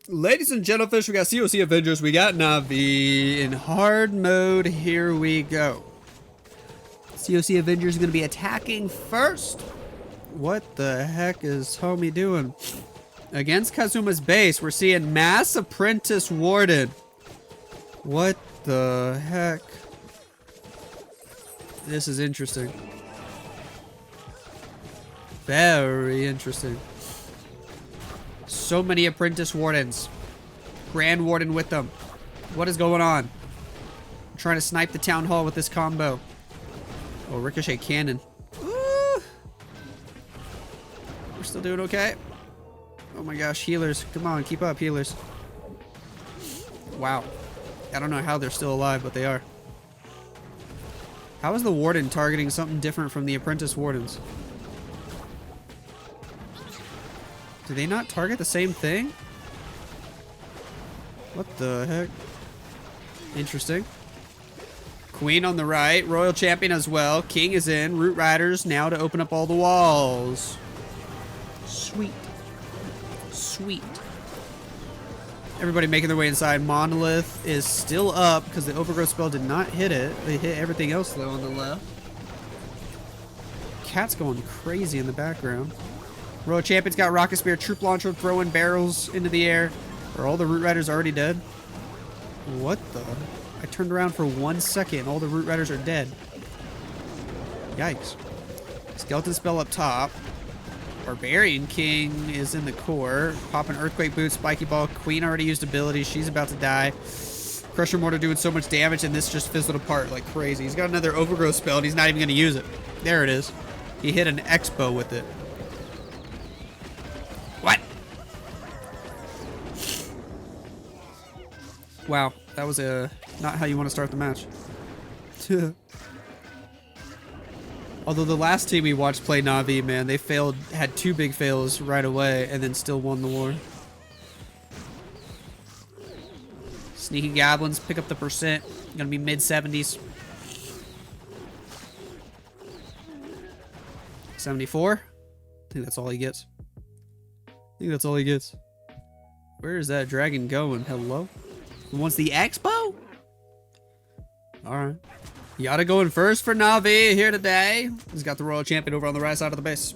Ladies and gentlemen, we got COC Avengers, we got NAVI in hard mode. Here we go. COC Avengers is going to be attacking first. What the heck is homie doing? Against Kazuma's base, we're seeing mass Apprentice Warden. What the heck? This is interesting. Very interesting. So many Apprentice Wardens. Grand Warden with them. What is going on? I'm trying to snipe the Town Hall with this combo. Oh, Ricochet Cannon. Ooh. We're still doing okay. Oh my gosh, healers. Come on, keep up, healers. Wow. I don't know how they're still alive, but they are. How is the Warden targeting something different from the Apprentice Wardens? Do they not target the same thing? What the heck? Interesting. Queen on the right. Royal Champion as well. King is in. Root Riders now to open up all the walls. Sweet. Sweet. Everybody making their way inside. Monolith is still up because the Overgrowth spell did not hit it. They hit everything else though on the left. Cat's going crazy in the background. Royal Champion's got Rocket Spear, Troop Launcher, throwing barrels into the air. Are all the Root Riders already dead? What the? I turned around for 1 second and all the Root Riders are dead. Yikes. Skeleton spell up top. Barbarian King is in the core. Popping Earthquake Boot, Spiky Ball. Queen already used ability. She's about to die. Crusher Mortar doing so much damage and this just fizzled apart like crazy. He's got another Overgrowth spell and he's not even going to use it. There it is. He hit an Expo with it. What? Wow, that was not how you want to start the match. Although the last team we watched play NAVI, man, they failed, had 2 big fails right away, and then still won the war. Sneaky Goblins, pick up the percent. Gonna be mid-70s. 74? I think that's all he gets. I think that's all he gets. Where is that dragon going? Hello? Who wants the Expo? Alright. Yada going first for NAVI here today. He's got the Royal Champion over on the right side of the base.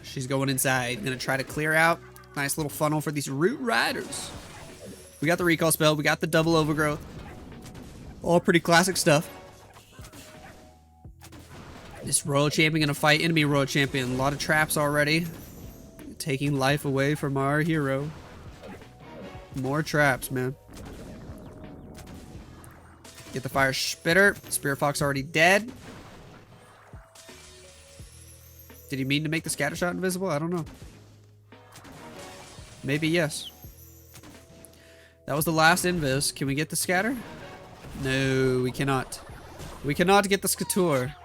She's going inside. Gonna try to clear out. Nice little funnel for these Root Riders. We got the recall spell. We got the double overgrowth. All pretty classic stuff. This Royal Champion gonna fight enemy Royal Champion. A lot of traps already. Taking life away from our hero. More traps, man. Get the Fire Spitter. Spirit Fox already dead. Did he mean to make the scatter shot invisible? I don't know. Maybe yes. That was the last invis. Can we get the scatter? No, we cannot. We cannot get the scatter.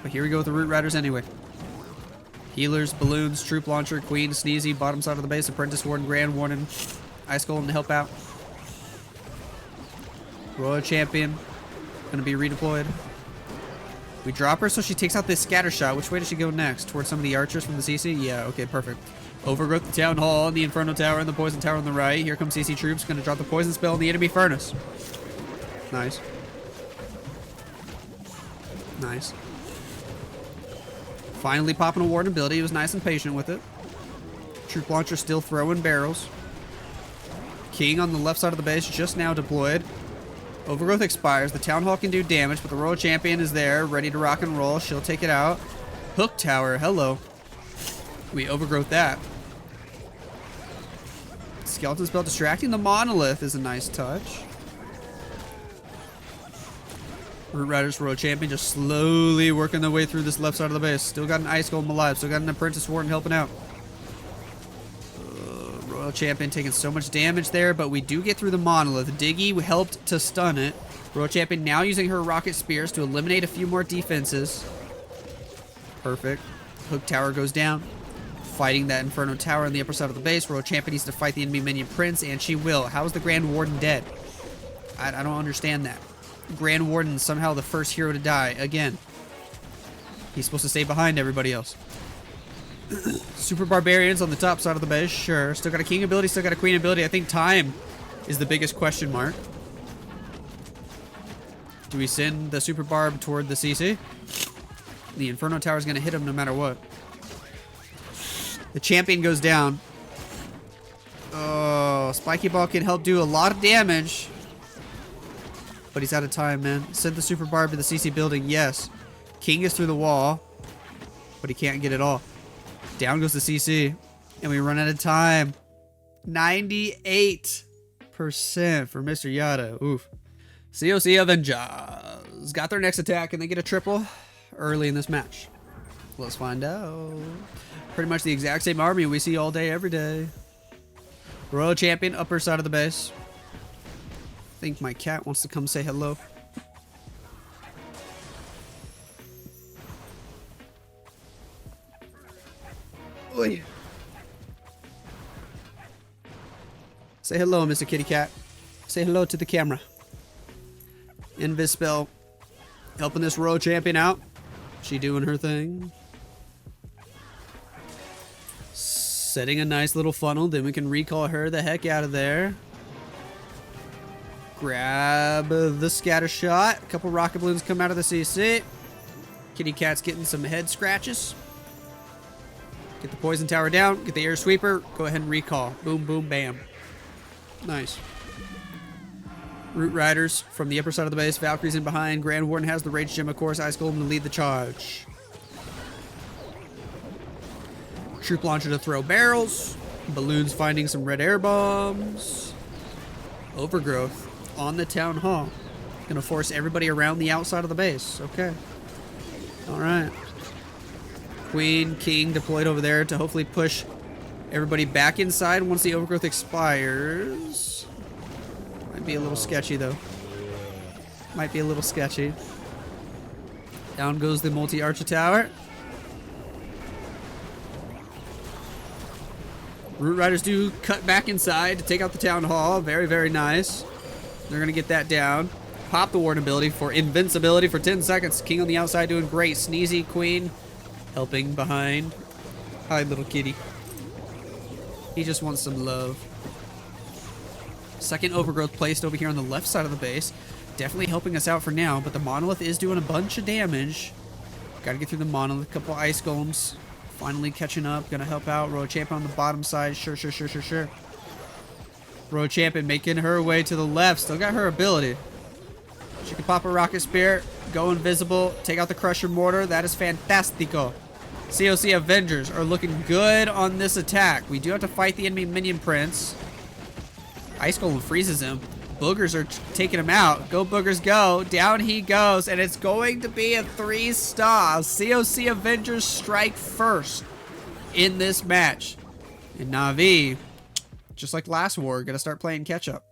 But here we go with the Root Riders anyway. Healers, Balloons, Troop Launcher, Queen, Sneezy, bottom side of the base, Apprentice Warden, Grand Warden, Ice Golem to help out. Royal Champion, gonna be redeployed. We drop her so she takes out this scatter shot. Which way does she go next? Towards some of the archers from the CC? Yeah, okay, perfect. Overgrowth the Town Hall, and the Inferno Tower, and the Poison Tower on the right. Here comes CC troops, gonna drop the Poison Spell in the enemy Furnace. Nice. Nice. Finally popping a Warden ability. He was nice and patient with it. Troop Launcher still throwing barrels. King on the left side of the base just now deployed. Overgrowth expires. The Town Hall can do damage, but the Royal Champion is there, ready to rock and roll. She'll take it out. Hook Tower, hello. We overgrowth that. Skeleton spell distracting the Monolith is a nice touch. Root Riders, Royal Champion just slowly working their way through this left side of the base. Still got an Ice Golem alive. Still got an Apprentice Warden helping out. Royal Champion taking so much damage there, but we do get through the Monolith. Diggy helped to stun it. Royal Champion now using her Rocket Spears to eliminate a few more defenses. Perfect. Hook Tower goes down. Fighting that Inferno Tower on the upper side of the base. Royal Champion needs to fight the enemy minion Prince, and she will. How is the Grand Warden dead? I don't understand that. Grand Warden somehow the first hero to die again. He's supposed to stay behind everybody else. Super Barbarians on the top side of the base, sure. Still got a King ability, still got a Queen ability. I think time is the biggest question mark. Do we send the Super Barb toward the CC? The Inferno Tower is going to hit him no matter what. The champion goes down. Oh, Spiky Ball can help do a lot of damage. But he's out of time, man. Send the Super Barb to the CC building, yes. King is through the wall. But he can't get it all. Down goes the CC. And we run out of time. 98% for Mr. Yada. Oof. COC Avengers got their next attack and they get a triple early in this match. Let's find out. Pretty much the exact same army we see all day, every day. Royal Champion, upper side of the base. I think my cat wants to come say hello. Oy. Say hello, Mr. Kitty Cat. Say hello to the camera. Invis spell. Helping this Royal Champion out. She doing her thing. Setting a nice little funnel. Then we can recall her the heck out of there. Grab the scatter shot. A couple rocket balloons come out of the CC. Kitty Cat's getting some head scratches. Get the poison tower down. Get the air sweeper. Go ahead and recall. Boom, boom, bam. Nice. Root Riders from the upper side of the base. Valkyrie's in behind. Grand Warden has the Rage Gem, of course. Ice Golem to lead the charge. Troop Launcher to throw barrels. Balloons finding some red air bombs. Overgrowth on the Town Hall. Gonna force everybody around the outside of the base. Okay. Alright. Queen, King deployed over there to hopefully push everybody back inside once the overgrowth expires. Might be a little sketchy though. Might be a little sketchy. Down goes the multi-archer tower. Root Riders do cut back inside to take out the Town Hall. Very, very nice. They're going to get that down. Pop the Warden ability for invincibility for 10 seconds. King on the outside doing great. Sneezy, Queen helping behind. Hi, little kitty. He just wants some love. Second overgrowth placed over here on the left side of the base. Definitely helping us out for now, but the monolith is doing a bunch of damage. Got to get through the monolith. A couple ice golems finally catching up. Gonna help out. Royal Champion on the bottom side. Sure. Royal Champion making her way to the left. Still got her ability. She can pop a rocket spear, go invisible, take out the Crusher Mortar. That is fantastico. COC Avengers are looking good on this attack. We do have to fight the enemy Minion Prince. Ice Golem freezes him. Boogers are taking him out. Go Boogers, go. Down he goes, and it's going to be a 3-star. COC Avengers strike first in this match. And NAVI, just like last war, gonna start playing catch up.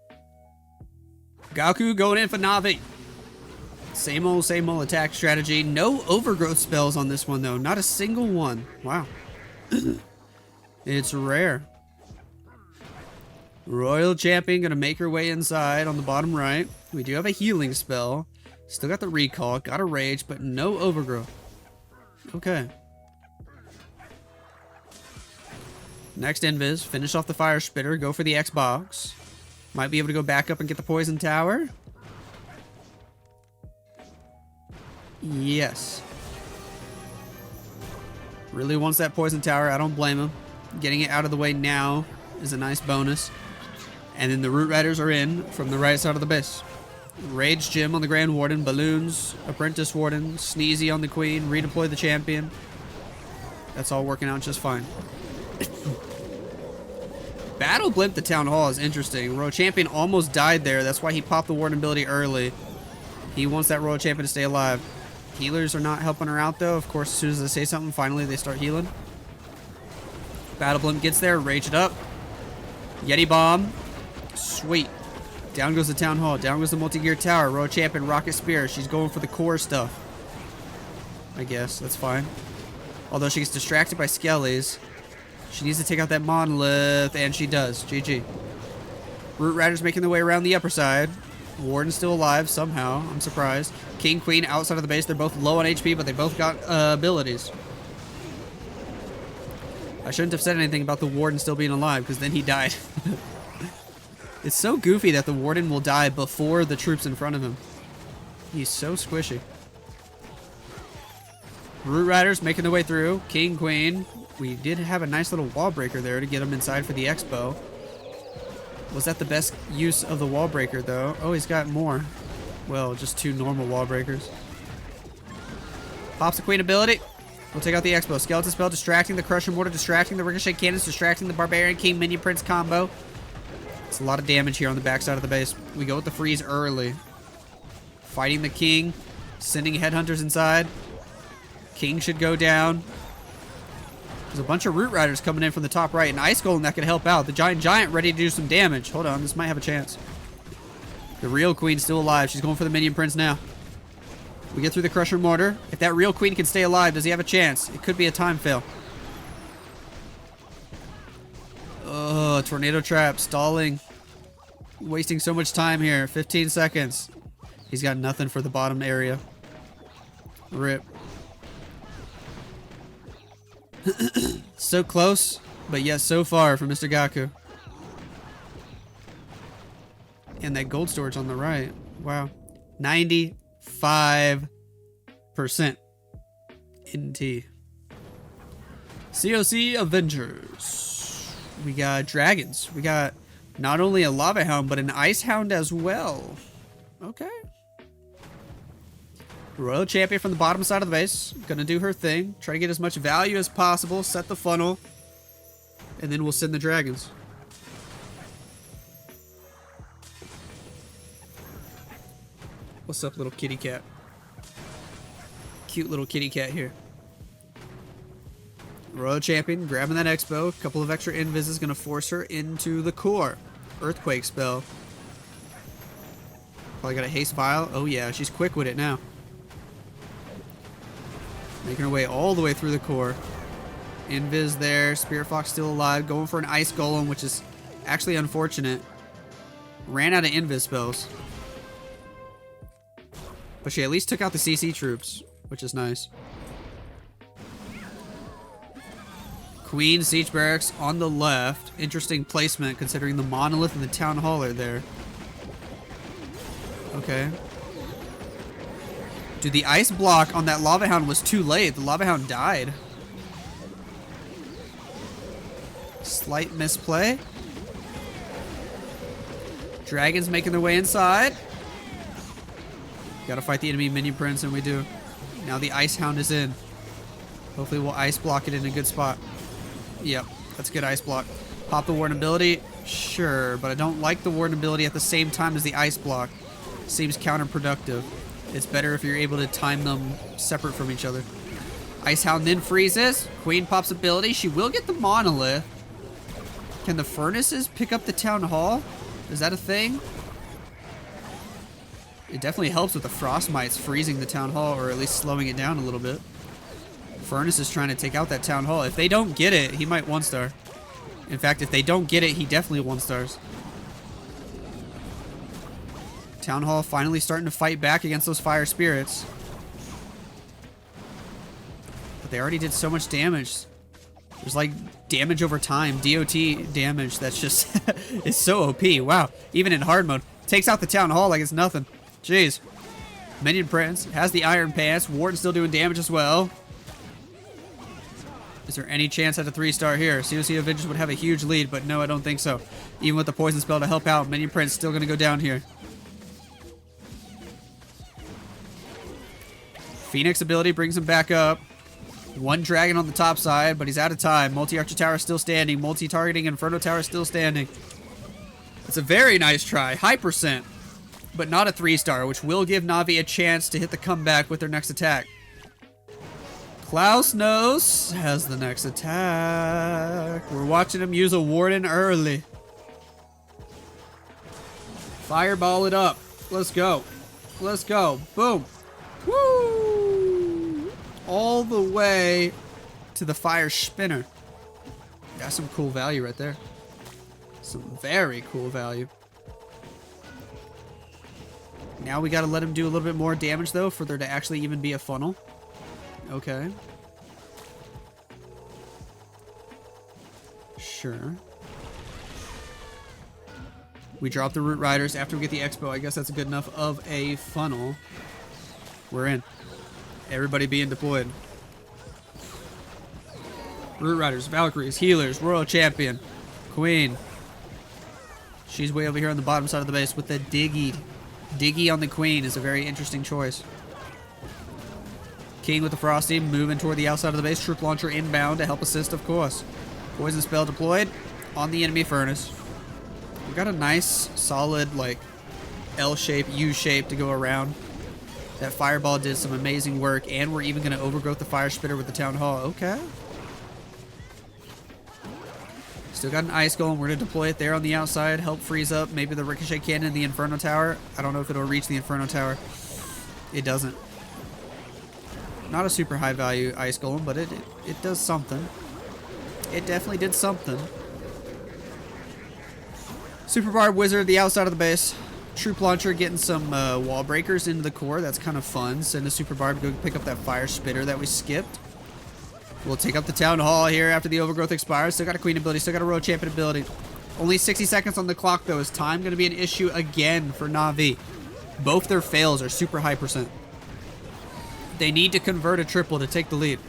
Gaku going in for NAVI. Same old attack strategy. No overgrowth spells on this one though. Not a single one. Wow. It's rare. Royal Champion gonna make her way inside on the bottom right. We do have a healing spell. Still got the recall. Got a rage, but no overgrowth. Okay. Next invis. Finish off the fire spitter. Go for the Xbox. Might be able to go back up and get the poison tower. Yes. Really wants that poison tower. I don't blame him. Getting it out of the way now is a nice bonus. And then the Root Riders are in from the right side of the base. Rage Gem on the Grand Warden. Balloons. Apprentice Warden. Sneezy on the Queen. Redeploy the Champion. That's all working out just fine. Battle Blimp the Town Hall is interesting. Royal Champion almost died there. That's why he popped the Warden ability early. He wants that Royal Champion to stay alive. Healers are not helping her out though. Of course, as soon as they say something, finally they start healing. Battle Blimp gets there. Rage it up. Yeti Bomb. Sweet. Down goes the Town Hall. Down goes the multi-gear tower. Royal Champion, Rocket Spear. She's going for the core stuff. I guess. That's fine. Although she gets distracted by Skellies. She needs to take out that monolith, and she does. GG. Root Riders making their way around the upper side. Warden's still alive somehow. I'm surprised. King, Queen outside of the base. They're both low on HP, but they both got abilities. I shouldn't have said anything about the Warden still being alive, because then he died. It's so goofy that the Warden will die before the troops in front of him. He's so squishy. Root Riders making their way through. King, Queen. We did have a nice little wall breaker there to get him inside for the Expo. Was that the best use of the wall breaker, though? Oh, he's got more. Well, just 2 normal wall breakers. Pops the Queen ability. We'll take out the Expo. Skeleton spell, distracting the Crusher Mortar, distracting the Ricochet Cannons, distracting the Barbarian King Minion Prince combo. It's a lot of damage here on the backside of the base. We go with the freeze early. Fighting the King. Sending Headhunters inside. King should go down. There's a bunch of Root Riders coming in from the top right. An Ice Golem that could help out. The Giant ready to do some damage. Hold on, this might have a chance. The real Queen's still alive. She's going for the Minion Prince now. We get through the Crusher Mortar. If that real Queen can stay alive, does he have a chance? It could be a time fail. Oh, Tornado Trap. Stalling. Wasting so much time here. 15 seconds. He's got nothing for the bottom area. Rip. So close, but yet so far from Mr. Gaku. And that gold storage on the right. Wow. 95% NT. COC Avengers. We got dragons. We got not only a Lava Hound, but an Ice Hound as well. Okay. Royal Champion from the bottom side of the base. Gonna do her thing. Try to get as much value as possible. Set the funnel. And then we'll send the dragons. What's up, little kitty cat? Cute little kitty cat here. Royal Champion grabbing that Expo. A couple of extra invis is gonna force her into the core. Earthquake spell. Probably got a haste vial. Oh yeah, she's quick with it now. Making her way all the way through the core. Invis there. Spirit Fox still alive. Going for an Ice Golem, which is actually unfortunate. Ran out of invis spells. But she at least took out the CC troops, which is nice. Queen Siege Barracks on the left. Interesting placement considering the Monolith and the Town Hall are there. Okay. Dude, the ice block on that Lava Hound was too late. The Lava Hound died. Slight misplay. Dragons making their way inside. Gotta fight the enemy Minion Prince, and we do. Now the Ice Hound is in. Hopefully we'll ice block it in a good spot. Yep, that's a good ice block. Pop the Warden ability? Sure, but I don't like the Warden ability at the same time as the ice block. Seems counterproductive. It's better if you're able to time them separate from each other. Ice Hound then freezes. Queen pops ability. She will get the Monolith. Can the Furnaces pick up the Town Hall? Is that a thing? It definitely helps with the Frostmites freezing the Town Hall, or at least slowing it down a little bit. Furnace is trying to take out that Town Hall. If they don't get it, he might 1-star. In fact, if they don't get it, he definitely 1-stars. Town Hall finally starting to fight back against those fire spirits. But they already did so much damage. There's like damage over time, DOT damage that's just is so OP. Wow, even in hard mode. Takes out the Town Hall like it's nothing. Jeez. Minion Prince has the Iron Pants. Warden still doing damage as well. Is there any chance at a 3-star here? COC Avengers would have a huge lead, but no, I don't think so. Even with the poison spell to help out, Minion Prince still going to go down here. Phoenix ability brings him back up. One dragon on the top side, but he's out of time. Multi-Archer Tower still standing. Multi-targeting Inferno Tower still standing. It's a very nice try. High percent, but not a 3-star, which will give Navi a chance to hit the comeback with their next attack. Klausnos has the next attack. We're watching him use a Warden early. Fireball it up. Let's go. Let's go. Boom. Woo! All the way to the fire spinner. That's some cool value right there. Some very cool value. Now we gotta let him do a little bit more damage though for there to actually even be a funnel. Okay. Sure. We drop the Root Riders after we get the Expo. I guess that's good enough of a funnel. We're in. Everybody being deployed. Root Riders, Valkyries, Healers, Royal Champion, Queen. She's way over here on the bottom side of the base with the Diggy. Diggy on the Queen is a very interesting choice. King with the Frosty moving toward the outside of the base. Troop Launcher inbound to help assist, of course. Poison Spell deployed on the enemy furnace. We got a nice, solid, like, L shape, U shape to go around. That Fireball did some amazing work, and we're even going to overgrowth the Fire Spitter with the Town Hall. Okay. Still got an Ice Golem. We're going to deploy it there on the outside. Help freeze up maybe the Ricochet Cannon in the Inferno Tower. I don't know if it'll reach the Inferno Tower. It doesn't. Not a super high value Ice Golem, but it does something. It definitely did something. Super Barb Wizard, the outside of the base. Troop Launcher getting some wall breakers into the core. That's kind of fun. Send a Super Barb to go pick up that Fire Spitter that we skipped. We'll take up the Town Hall here after the Overgrowth expires. Still got a Queen ability. Still got a Royal Champion ability. Only 60 seconds on the clock, though. Is time going to be an issue again for NAVI? Both their fails are super high %. They need to convert a triple to take the lead.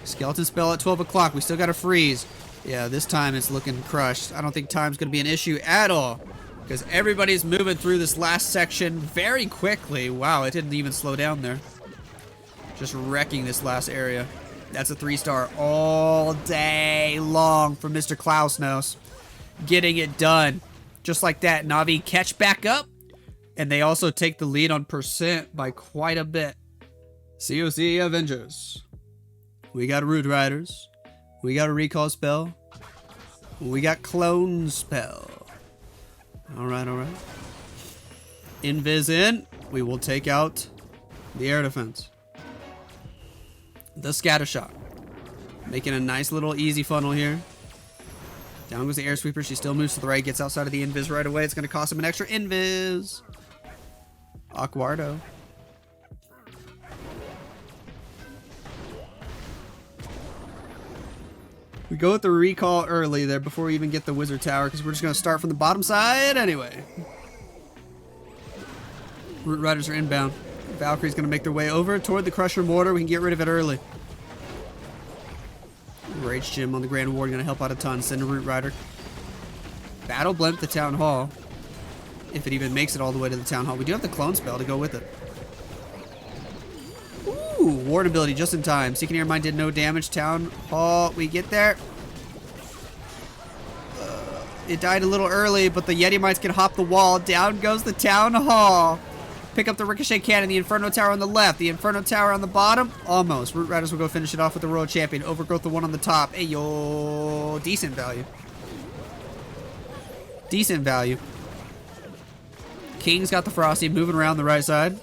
Skeleton Spell at 12 o'clock. We still got a freeze. Yeah, this time it's looking crushed. I don't think time's going to be an issue at all, because everybody's moving through this last section very quickly. Wow, it didn't even slow down there. Just wrecking this last area. That's a 3-star all day long from Mr. Klausnos. Getting it done. Just like that, Navi catch back up. And they also take the lead on % by quite a bit. COC Avengers. We got Root Riders. We got a Recall Spell. We got Clone Spell. Alright, alright. Invis in. We will take out the air defense. The Scatter Shot. Making a nice little easy funnel here. Down goes the Air Sweeper. She still moves to the right. Gets outside of the Invis right away. It's going to cost him an extra Invis. Aquardo. We go with the recall early there before we even get the Wizard Tower, because we're just going to start from the bottom side anyway. Root Riders are inbound. Valkyrie's going to make their way over toward the Crusher Mortar. We can get rid of it early. Rage Gym on the Grand Warden going to help out a ton. Send a Root Rider. Battle Blimp the Town Hall. If it even makes it all the way to the Town Hall. We do have the Clone Spell to go with it. Ooh, Warden ability just in time. Seeking Air Mine did no damage. Town Hall, we get there. It died a little early, but the Yeti Mites can hop the wall. Down goes the Town Hall. Pick up the Ricochet Cannon, the Inferno Tower on the left, the Inferno Tower on the bottom. Almost. Root Riders will go finish it off with the Royal Champion. Overgrowth the one on the top. Hey, yo. Decent value. Decent value. King's got the Frosty moving around the right side.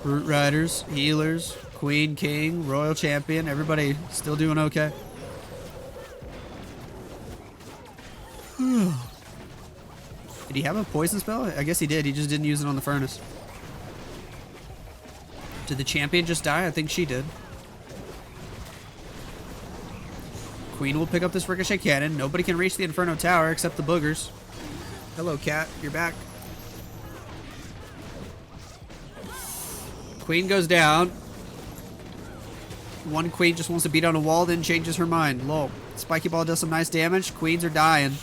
Root Riders, Healers, Queen, King, Royal Champion. Everybody still doing okay. Did he have a poison spell? I guess he did. He just didn't use it on the furnace. Did the champion just die? I think she did. Queen will pick up this Ricochet Cannon. Nobody can reach the Inferno Tower except the boogers. Hello, cat. You're back. Queen goes down. One Queen just wants to beat on a wall, then changes her mind. Lol. Spiky Ball does some nice damage. Queens are dying.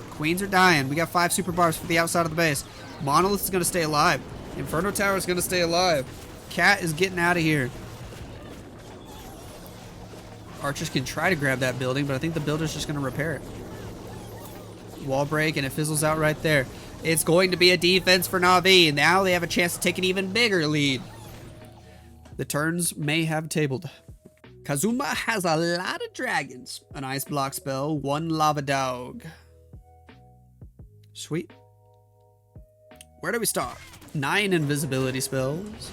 Queens are dying. We got 5 Super Barbs for the outside of the base. Monolith is going to stay alive. Inferno Tower is going to stay alive. Cat is getting out of here. Archers can try to grab that building, but I think the builder's just going to repair it. Wall break, and it fizzles out right there. It's going to be a defense for Navi. Now they have a chance to take an even bigger lead. The turns may have tabled. Kazuma has a lot of dragons. An ice block spell, 1 lava dog. Sweet. Where do we start? 9 invisibility spells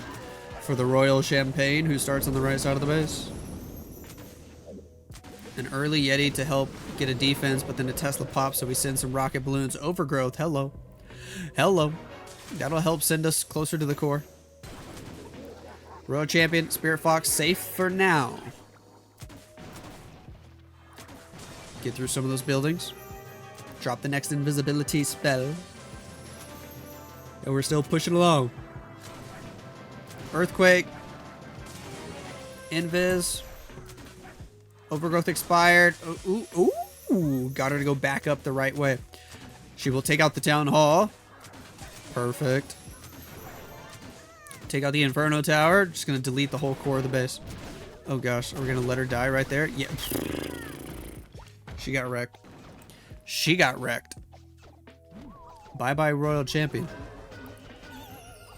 for the Royal Champagne, who starts on the right side of the base. An early Yeti to help get a defense, but then a Tesla pop, so we send some rocket balloons. Overgrowth, hello. Hello. That'll help send us closer to the core. Royal Champion, Spirit Fox, safe for now. Get through some of those buildings. Drop the next invisibility spell. And we're still pushing along. Earthquake. Invis. Overgrowth expired. Ooh. Got her to go back up the right way. She will take out the town hall. Perfect. Take out the Inferno Tower. Just going to delete the whole core of the base. Oh gosh, are we going to let her die right there? Yeah. She got wrecked. She got wrecked. Bye-bye, Royal Champion.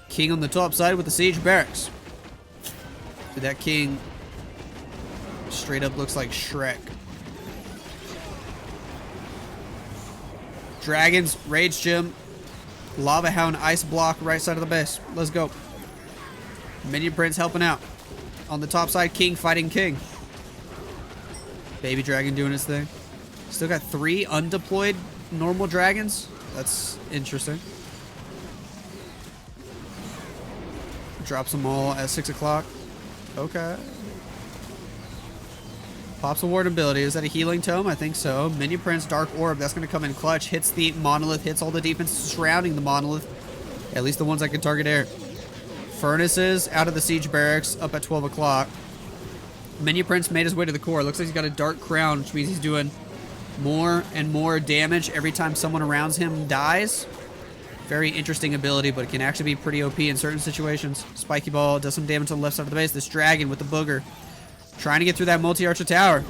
King on the top side with the Siege Barracks. Dude, that king straight up looks like Shrek. Dragons, Rage Gym, Lava Hound, Ice Block, right side of the base. Let's go. Minion Prince helping out. On the top side, King fighting King. Baby Dragon doing his thing. Still got 3 undeployed normal dragons. That's interesting. Drops them all at 6 o'clock. Okay. Pops a Warden ability. Is that a healing tome? I think so. Minion Prince, Dark Orb. That's going to come in clutch. Hits the monolith. Hits all the defense surrounding the monolith. At least the ones that can target air. Furnaces out of the Siege Barracks up at 12 o'clock. Minion Prince made his way to the core. Looks like he's got a Dark Crown, which means he's doing more and more damage every time someone around him dies. Very interesting ability, but it can actually be pretty OP in certain situations. Spiky Ball does some damage on the left side of the base. This dragon with the booger. Trying to get through that multi-archer tower.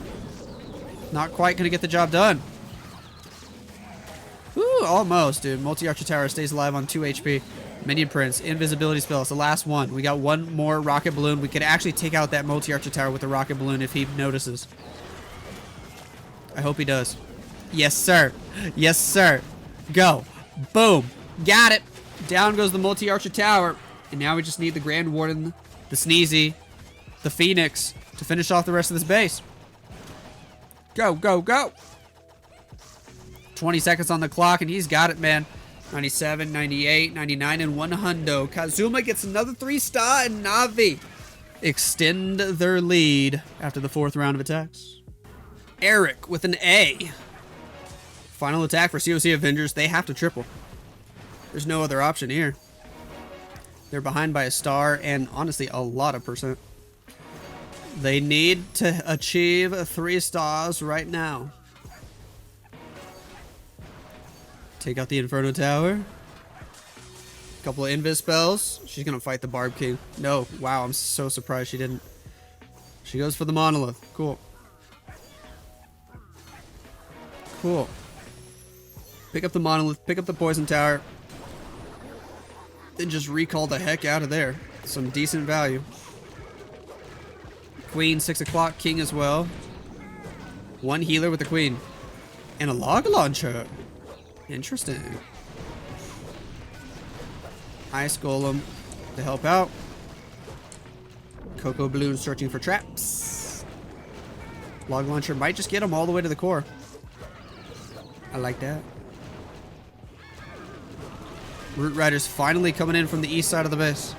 Not quite going to get the job done. Ooh, almost, dude. Multi-archer tower stays alive on 2 HP. Minion Prince, invisibility spell. It's the last one. We got one more rocket balloon. We could actually take out that multi-archer tower with the rocket balloon if he notices. I hope he does. Yes, sir. Yes, sir. Go. Boom. Got it. Down goes the multi-archer tower. And now we just need the Grand Warden, the Sneezy, the Phoenix to finish off the rest of this base. Go, go, go. 20 seconds on the clock, and he's got it, man. 97, 98, 99, and 100. Kazuma gets another 3-star, and Navi extend their lead after the 4th round of attacks. Eric with an A. Final attack for COC Avengers. They have to triple. There's no other option here. They're behind by a star and, honestly, a lot of percent. They need to achieve 3 stars right now. Take out the Inferno Tower. Couple of invis spells. She's going to fight the Barb King. No. Wow, I'm so surprised she didn't. She goes for the Monolith. Cool. Cool. Pick up the Monolith. Pick up the Poison Tower. Then just recall the heck out of there. Some decent value. Queen, 6 o'clock. King as well. 1 healer with the Queen. And a log launcher. Interesting. Ice Golem to help out. Cocoa Balloon searching for traps. Log launcher might just get him all the way to the core. I like that. Root Riders finally coming in from the east side of the base.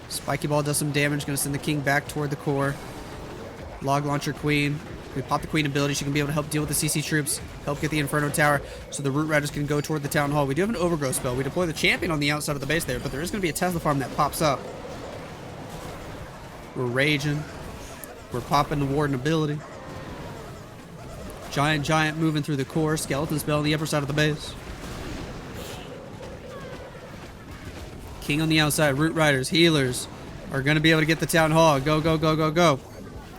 Spiky Ball does some damage. Going to send the King back toward the core. Log launcher Queen. We pop the Queen ability. She can be able to help deal with the CC troops. Help get the Inferno Tower so the Root Riders can go toward the Town Hall. We do have an Overgrowth spell. We deploy the Champion on the outside of the base there, but there is going to be a Tesla farm that pops up. We're raging. We're popping the Warden ability. Giant moving through the core. Skeleton spell on the upper side of the base. King on the outside. Root Riders, healers are going to be able to get the Town Hall. Go, go, go, go, go.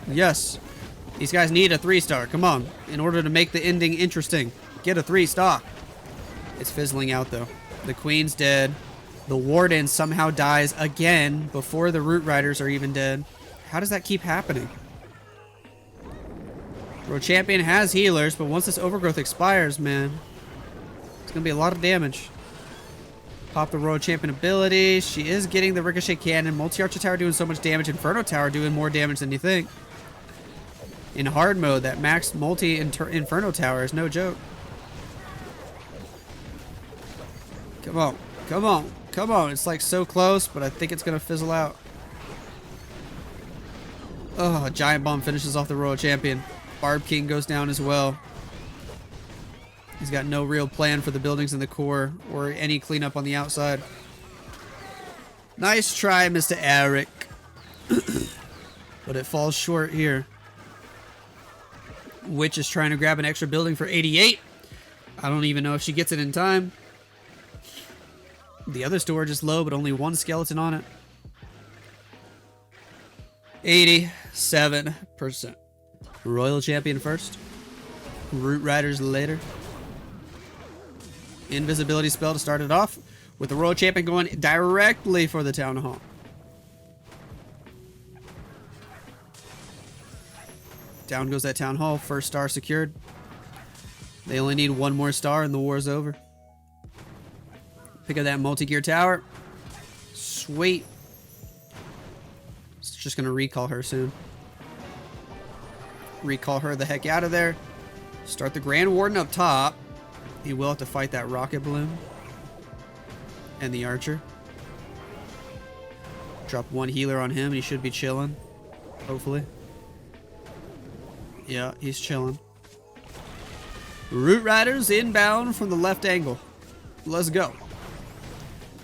Yes. These guys need a 3-star. Come on. In order to make the ending interesting, get a 3-star. It's fizzling out, though. The Queen's dead. The Warden somehow dies again before the Root Riders are even dead. How does that keep happening? Royal Champion has healers, but once this Overgrowth expires, man, it's going to be a lot of damage. Pop the Royal Champion ability. She is getting the Ricochet Cannon. Multi-Archer Tower doing so much damage. Inferno Tower doing more damage than you think. In hard mode, that max multi-Inferno Tower is no joke. Come on. Come on. Come on. It's like so close, but I think it's going to fizzle out. Oh, a Giant Bomb finishes off the Royal Champion. Barb King goes down as well. He's got no real plan for the buildings in the core or any cleanup on the outside. Nice try, Mr. Eric. But it falls short here. Witch is trying to grab an extra building for 88. I don't even know if she gets it in time. The other storage is low, but only one skeleton on it. 87%. Royal Champion first. Root Riders later. Invisibility spell to start it off, with the Royal Champion going directly for the Town Hall. Down goes that Town Hall. First star secured. They only need one more star and the war's over. Pick up that multi-gear tower. Sweet. It's just going to recall her soon. Recall her the heck out of there. Start the Grand Warden up top. He will have to fight that rocket balloon. And the archer. Drop one healer on him. He should be chilling. Hopefully. Yeah, he's chilling. Root Riders inbound from the left angle. Let's go.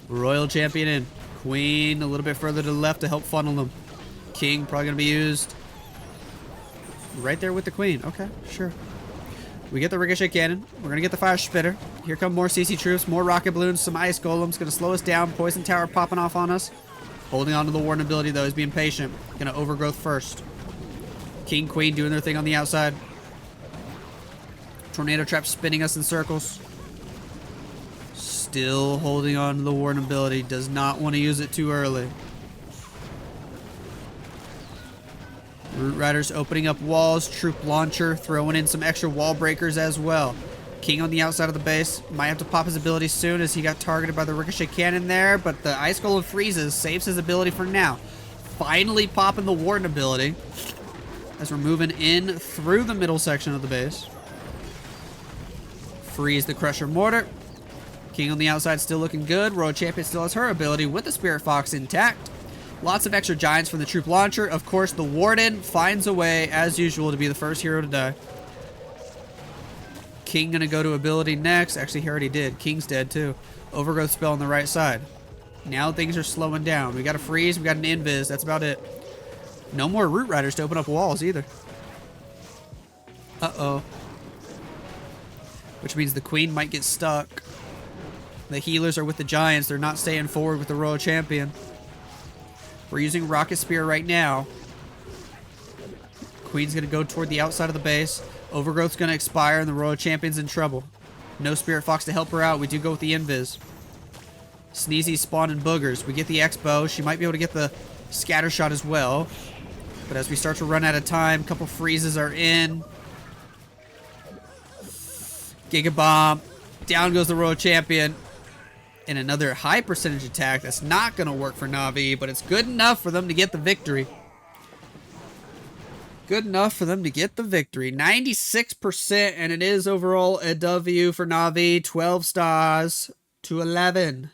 Royal Champion in. Queen a little bit further to the left to help funnel them. King probably going to be used. Right there with the Queen. Okay, sure. We get the Ricochet Cannon. We're going to get the Fire Spitter. Here come more CC troops, more rocket balloons, some ice golems. Going to slow us down. Poison Tower popping off on us. Holding on to the Warden ability, though. He's being patient. Going to overgrowth first. King, Queen doing their thing on the outside. Tornado Trap spinning us in circles. Still holding on to the Warden ability. Does not want to use it too early. Root Riders opening up walls. Troop Launcher throwing in some extra wall breakers as well. King on the outside of the base. Might have to pop his ability soon as he got targeted by the Ricochet Cannon there. But the Ice Golem freezes. Saves his ability for now. Finally popping the Warden ability. As we're moving in through the middle section of the base. Freeze the Crusher Mortar. King on the outside still looking good. Royal Champion still has her ability with the Spirit Fox intact. Lots of extra giants from the Troop Launcher. Of course, the Warden finds a way, as usual, to be the first hero to die. King gonna go to ability next. Actually, he already did. King's dead, too. Overgrowth spell on the right side. Now things are slowing down. We got a freeze. We got an invis. That's about it. No more Root Riders to open up walls, either. Uh-oh. Which means the Queen might get stuck. The healers are with the Giants. They're not staying forward with the Royal Champion. We're using Rocket Spear right now. Queen's going to go toward the outside of the base. Overgrowth's going to expire, and the Royal Champion's in trouble. No Spirit Fox to help her out. We do go with the Invis. Sneezy spawning boogers. We get the X-Bow. She might be able to get the Scatter Shot as well. But as we start to run out of time, a couple freezes are in. Giga Bomb. Down goes the Royal Champion. And another high percentage attack that's not going to work for NAVI, but it's good enough for them to get the victory. Good enough for them to get the victory. 96%, and it is overall a W for NAVI. 12 stars to 11.